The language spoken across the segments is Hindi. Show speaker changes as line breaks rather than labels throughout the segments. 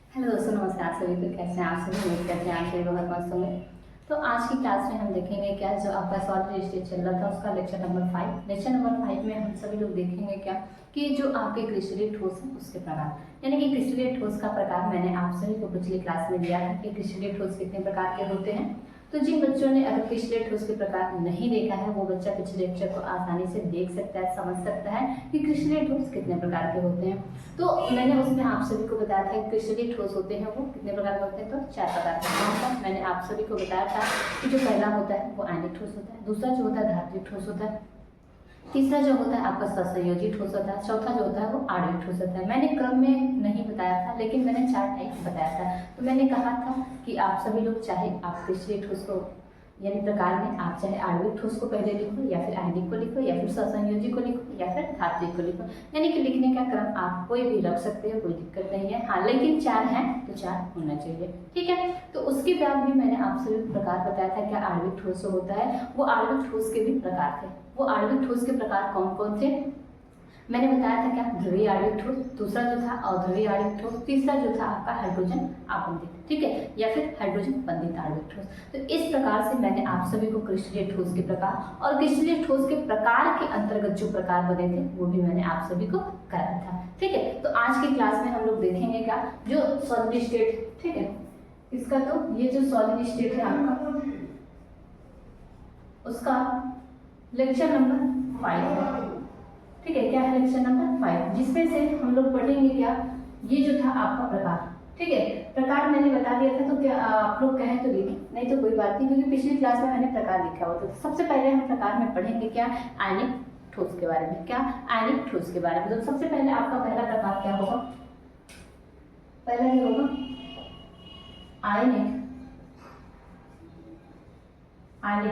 हेलो दोस्तों, नमस्कार सभी को। कैसे हैं आप सभी? उम्मीद करते हैं आप सभी बहुत मस्त होंगे। तो आज की क्लास में हम देखेंगे क्या जो आपका सॉलिड स्टेट चल रहा था उसका लेक्चर नंबर 5। लेक्चर नंबर 5 में हम सभी लोग देखेंगे क्या कि जो आपके क्रिस्टलीय ठोस है उसके प्रकार, यानी कि क्रिस्टलीय ठोस का प्रकार मैंने आप सभी को पिछली क्लास में दिया था कि क्रिस्टलीय ठोस कितने प्रकार के होते हैं। तो जिन बच्चों ने अगर क्रिस्टलीय ठोस के प्रकार नहीं देखा है वो बच्चा पिछले लेक्चर को आसानी से देख सकता है, समझ सकता है कि क्रिस्टलीय ठोस कितने प्रकार के होते हैं। तो मैंने उसमें आप सभी को बताया था कि क्रिस्टलीय ठोस होते हैं वो कितने प्रकार के होते हैं, तो 4 प्रकार के होते हैं। मैंने आप सभी को बताया था कि जो पहला होता है वो आयनिक ठोस होता है, दूसरा जो होता है धात्विक ठोस होता है, तीसरा जो होता है आपका सहसंयोजी ठोस होता है, चौथा जो होता है वो आणविक ठोस होता है। मैंने क्रम में नहीं बताया था लेकिन मैंने 4 टाइप बताया था। तो मैंने कहा था कि आप सभी लोग चाहे आप क्रिस्टलीय ठोस को यानी प्रकार में आप चाहे आणविक ठोस को पहले लिखो या फिर आयनिक को लिखो या फिर सहसंयोजी को लिखो या फिर धात्विक को लिखो, यानी कि लिखने का क्रम आप कोई भी रख सकते हो, कोई दिक्कत नहीं है। हाँ, लेकिन 4 हैं तो 4 होना चाहिए, ठीक है। तो उसके बाद भी मैंने आप सभी प्रकार बताया था क्या आणविक ठोस जो होता है वो आणविक ठोस के भी प्रकार थे। वो आणविक ठोस के प्रकार कौन कौन थे मैंने बताया था क्या, ध्रुवीय आणविक ठोस, दूसरा जो था अध्रुवीय आणविक ठोस, तीसरा जो था आपका हाइड्रोजन आबंधित, ठीक है, या फिर हाइड्रोजन बंधित आणविक ठोस। तो इस प्रकार से मैंने आप सभी को क्रिस्टलीय ठोस के प्रकार और क्रिस्टलीय ठोस के प्रकार के अंतर्गत जो प्रकार बने थे वो भी मैंने आप सभी को कराया था, ठीक है। तो आज की क्लास में हम लोग देखेंगे क्या जो सॉलिड स्टेट, ठीक है, इसका तो ये जो सॉलिड स्टेट है आपका उसका लेक्चर नंबर 5 है, ठीक है। क्या है लेक्चर नंबर 5, जिसमें से हम लोग पढ़ेंगे क्या ये जो था आपका प्रकार, ठीक है। प्रकार मैंने बता दिया था तो क्या आप लोग कहें तो लिखें, नहीं तो कोई बात नहीं, क्योंकि पिछली क्लास में मैंने प्रकार लिखा हुआ था। सबसे पहले हम प्रकार में पढ़ेंगे क्या आयनिक ठोस के बारे में, क्या आयनिक ठोस के बारे में। तो सबसे पहले आपका पहला प्रकार क्या होगा, पहला क्या होगा आयनिक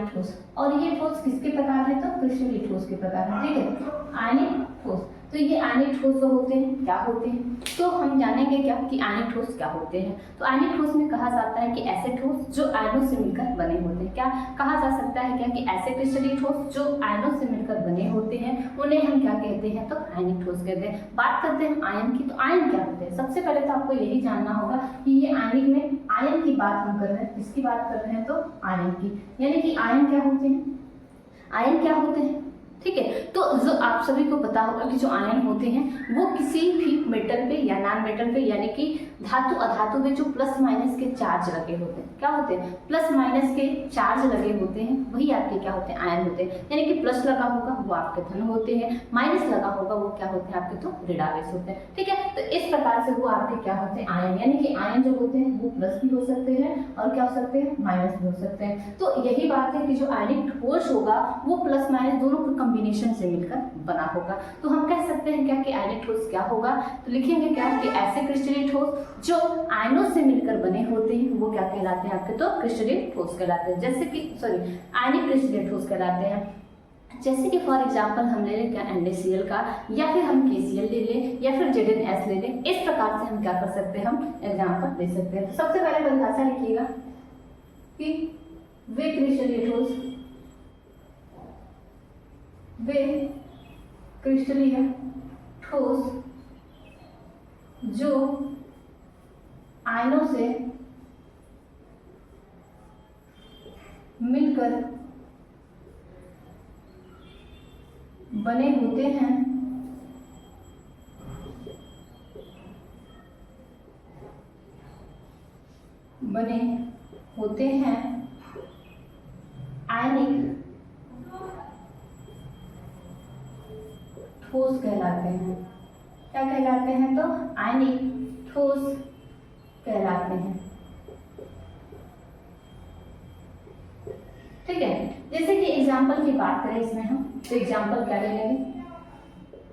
ठोस। और ये ठोस किसके प्रकार है, तो क्रिस्टलीय ठोस के प्रकार है, ठीक है। आयनिक ठोस, तो ये आयनिक ठोस जो होते हैं क्या होते हैं, तो हम जानेंगे क्या कि आयनिक ठोस क्या होते हैं। तो आयनिक ठोस में कहा जाता है कि ऐसे ठोस जो आयनों से मिलकर बने होते हैं। क्या कहा जा सकता है क्या कि ऐसे क्रिस्टलीय ठोस जो आयनों से मिलकर बने होते हैं उन्हें हम क्या कहते हैं, तो आयनिक ठोस कहते हैं। बात करते हैं आयन की, तो आयन क्या होते हैं। सबसे पहले तो आपको यही जानना होगा कि ये आयनिक में आयन की बात हम कर रहे हैं, किसकी बात कर रहे हैं, तो आयन की, यानी कि आयन क्या होते हैं, आयन क्या होते हैं, ठीक है। तो जो आप सभी को पता होगा कि जो आयन होते हैं वो किसी भी मेटल पे या नॉन मेटल पे, यानी कि धातु अधातु पे जो प्लस माइनस के चार्ज लगे होते हैं, क्या होते हैं, प्लस माइनस के चार्ज लगे होते हैं, वही आपके क्या होते हैं, आयन होते हैं। यानी कि प्लस लगा होगा वो आपके धन होते हैं, माइनस लगा होगा वो क्या होते हैं, आपके तो ऋणावेश होते हैं, ठीक है। तो इस प्रकार से वो आपके क्या होते हैं, आयन, यानी कि आयन जो होते हैं वो प्लस भी हो सकते हैं और क्या हो सकते हैं, माइनस भी हो सकते हैं। तो यही बात है कि जो आयनिक ठोस होगा वो प्लस माइनस दोनों के कॉम्बिनेशन से मिलकर बना होगा। तो हम कह सकते हैं क्या कि आयनिक ठोस क्या होगा, तो लिखेंगे क्या कि ऐसे क्रिस्टलीय ठोस जो आयनों से मिलकर बने होते हैं वो क्या कहलाते हैं, आपके तो क्रिस्टलीय ठोस कहलाते हैं। जैसे कि आयनिक क्रिस्टलीय ठोस कहलाते हैं। जैसे कि फॉर एग्जांपल हम ले लें क्या NaCl का, या फिर हम KCl ले लें, या फिर ZnS ले लें। इस प्रकार से हम क्या कर सकते हैं, हम एग्जांपल ले सकते हैं। तो सबसे पहले परिभाषा लिखिएगा कि वे क्रिस्टलीय ठोस, वे क्रिस्टलीय ठोस जो आयनों से मिलकर बने होते हैं, बने होते हैं आयनिक ठोस कहलाते हैं। क्या कहलाते हैं, तो आयनिक ठोस कहलाते हैं, ठीक है। जैसे कि एग्जाम्पल की बात करें इसमें हम, तो एग्जाम्पल क्या ले लेंगे,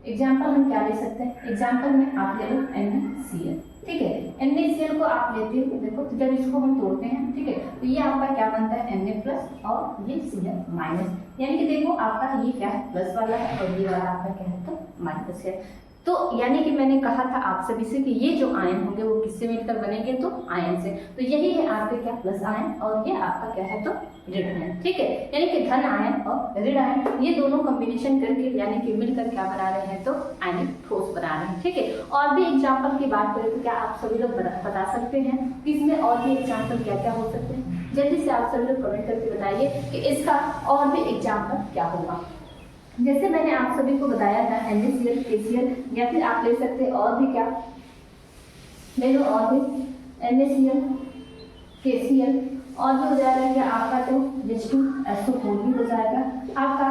एग्जाम्पल हम क्या ले सकते हैं, एग्जाम्पल में आप ले लो NaCl, ठीक है। NaCl को आप लेते हो, देखो तो जब इसको हम तोड़ते हैं, ठीक है, तो ये आपका क्या बनता है Na प्लस और ये Cl माइनस, यानी कि देखो आपका ये क्या है, प्लस वाला है और ये वाला आपका क्या है, तो माइनस है। तो यानी कि मैंने कहा था आप सभी से कि ये जो आयन होंगे वो किससे मिलकर बनेंगे, तो आयन से। तो यही है आपके क्या प्लस आयन और ये आपका क्या है, तो ऋण आयन, ठीक है। यानी कि धन आयन और ऋण आयन ये दोनों कॉम्बिनेशन करके यानी कि मिलकर क्या बना रहे हैं, तो आयनिक ठोस बना रहे हैं, ठीक है। और भी एग्जाम्पल की बात करें तो क्या आप सभी लोग बता सकते हैं कि इसमें और भी एग्जाम्पल क्या क्या हो सकते हैं? जल्दी से आप सभी लोग कमेंट करके बताइए कि इसका और भी एग्जाम्पल क्या होगा। जैसे मैंने आप सभी को बताया था NaCl, KCl, या फिर आप ले सकते हैं और भी क्या, ले लो और भी NaCl, KCl, और भी हो जाएगा क्या आपका तो H2SO4 भी हो जाएगा, आपका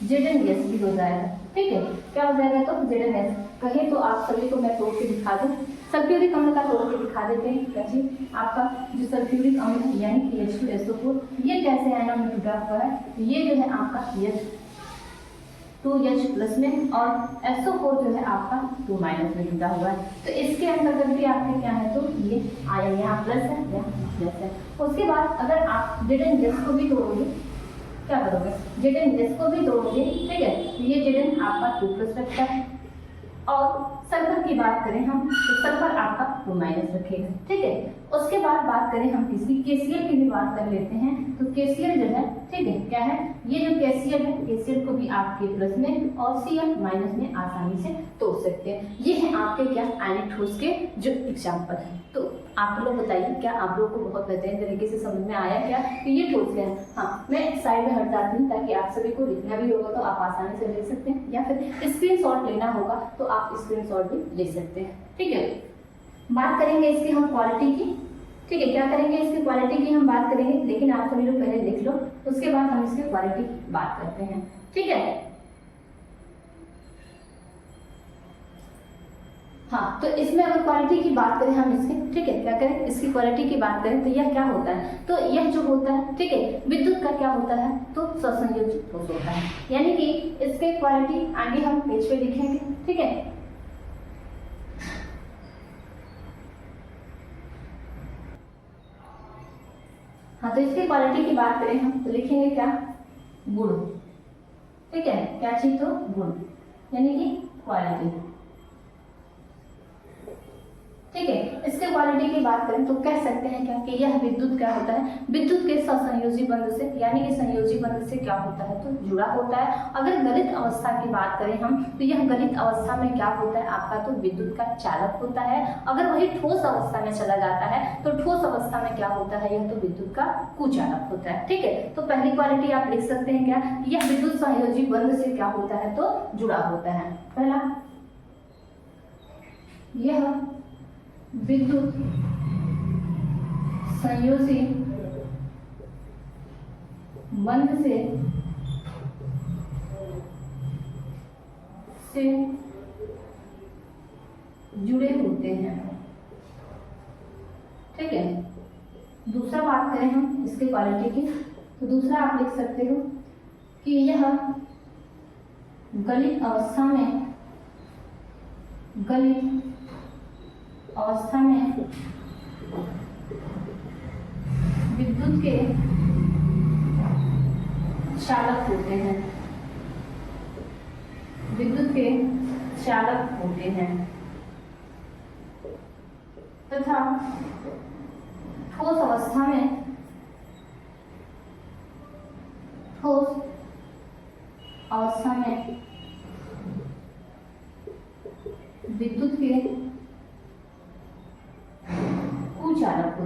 ZnS भी हो जाएगा, ठीक है। क्या हो जाएगा तो ZnS। कहे तो आप सभी को मैं तोड़ के दिखा दूं, सल्फ्यूरिक अम्ल का तोड़ के दिखा देते हैं। कैसे? आपका जो सल्फ्यूरिक अम्ल यानी कि H2SO4 ये कैसे आयनों में टूटा हुआ है, ये जो है आपका H2H प्लस में और SO4 जो है आपका 2 माइनस में जुड़ा हुआ है। तो इसके अंतर्गत भी आपके क्या है तो ये आयन यहाँ प्लस है, यहाँ प्लस है। उसके बाद अगर आप ZnS को भी तोड़ोगे, क्या करोगे, ZnS को भी तोड़ोगे, ठीक है। ये Zn आपका 2 प्लस रखता है, और सल्फर की बात करें हम तो सल्फर आपका 2 माइनस रखेगा, ठीक है। उसके बाद बात करें हम किसी KCl की भी बात कर लेते हैं, तो KCl जो है, ठीक है, क्या है, ये जो KCl है, KCl को भी आप K प्लस में और Cl माइनस में आसानी से तोड़ सकते हैं। ये है आपके क्या आयनिक ठोस के जो एग्जाम्पल है। तो आप लोग बताइए क्या आप लोग को बहुत बेहतरीन तरीके से समझ में आया क्या कि ये ठोस क्या है? हाँ, मैं साइड में हट जाती हूँ ताकि आप सभी को लिखना भी होगा तो आप आसानी से लिख सकते हैं, या फिर स्क्रीनशॉट लेना होगा तो आप स्क्रीनशॉट भी ले सकते हैं, ठीक है। बात करेंगे इसकी हम क्वालिटी की, ठीक है। क्या करेंगे, इसकी क्वालिटी की हम बात करेंगे, लेकिन आप सभी लोग पहले लिख लो, उसके बाद हम इसकी क्वालिटी की बात करते हैं, ठीक है। हाँ, तो इसमें अगर क्वालिटी की बात करें हम इसकी, ठीक है, क्या करें, इसकी क्वालिटी की बात करें तो यह क्या होता है, तो यह जो होता है, ठीक है, विद्युत का क्या होता है तो स्वसंयोजी ठोस होता है, यानी कि इसके क्वालिटी आगे हम पेज पे लिखेंगे, ठीक है। हाँ, तो इसकी क्वालिटी की बात करें हम तो लिखेंगे क्या, गुण, ठीक है, क्या चीज तो गुण, यानी कि क्वालिटी, ठीक है। इसके क्वालिटी की बात करें तो कह सकते हैं क्या कि यह विद्युत क्या होता है, विद्युत के सहसंयोजी बंध से, यानी कि संयोजी बंध से क्या होता है तो जुड़ा होता है। अगर गलित अवस्था की बात करें हम तो यह गलित अवस्था में क्या होता है आपका तो विद्युत का चालक होता है। अगर वही ठोस अवस्था में चला जाता है तो ठोस अवस्था में क्या होता है, यह तो विद्युत का कुचालक होता है, ठीक है। तो पहली क्वालिटी आप लिख सकते हैं क्या, यह विद्युत संयोजी बंध से क्या होता है तो जुड़ा होता है। पहला, यह विद्युत संयोजी बंध से जुड़े होते हैं, ठीक है। दूसरा बात करें हम इसके क्वालिटी की तो दूसरा आप लिख सकते हो कि यह गलित अवस्था में विद्युत के चालक होते हैं, तथा ठोस अवस्था में विद्युत के कुचालक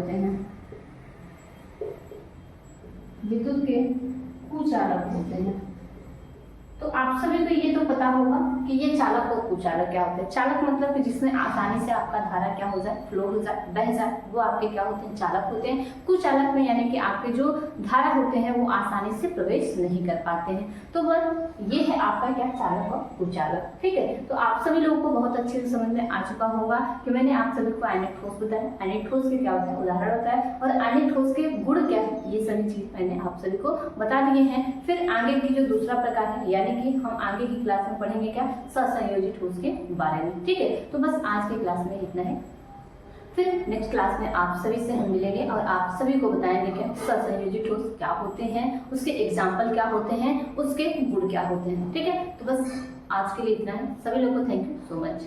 होते हैं, तो आप सभी को ये तो पता होगा कि ये चालक और कुचालक क्या होते हैं। चालक मतलब कि जिसमें आसानी से आपका धारा क्या हो जाए, फ्लो हो जाए, बह जाए, वो आपके क्या होते हैं, चालक होते हैं। कुचालक में यानी कि आपके जो धारा होते हैं वो आसानी से प्रवेश नहीं कर पाते हैं। तो वह ये है आपका क्या, चालक और कुचालक, ठीक है। तो आप सभी लोगों को बहुत अच्छे से समझ में आ चुका होगा कि मैंने आप सभी को आयनिक ठोस बताया, आयनिक ठोस के क्या होता है, उदाहरण होता है, और आयनिक ठोस के गुण क्या है, ये सभी चीज मैंने आप सभी को बता दिए हैं। फिर आगे की जो दूसरा प्रकार है, यानी कि हम आगे की क्लास में पढ़ेंगे क्या, सहसंयोजी ठोस के बारे में, ठीक है। तो बस आज की क्लास में इतना है, फिर नेक्स्ट क्लास में आप सभी से हम मिलेंगे और आप सभी को बताएंगे कि सहसंयोजी ठोस क्या होते हैं, उसके एग्जाम्पल क्या होते हैं, उसके गुण क्या होते हैं, ठीक है। तो बस आज के लिए इतना है, सभी लोगों को थैंक यू सो मच।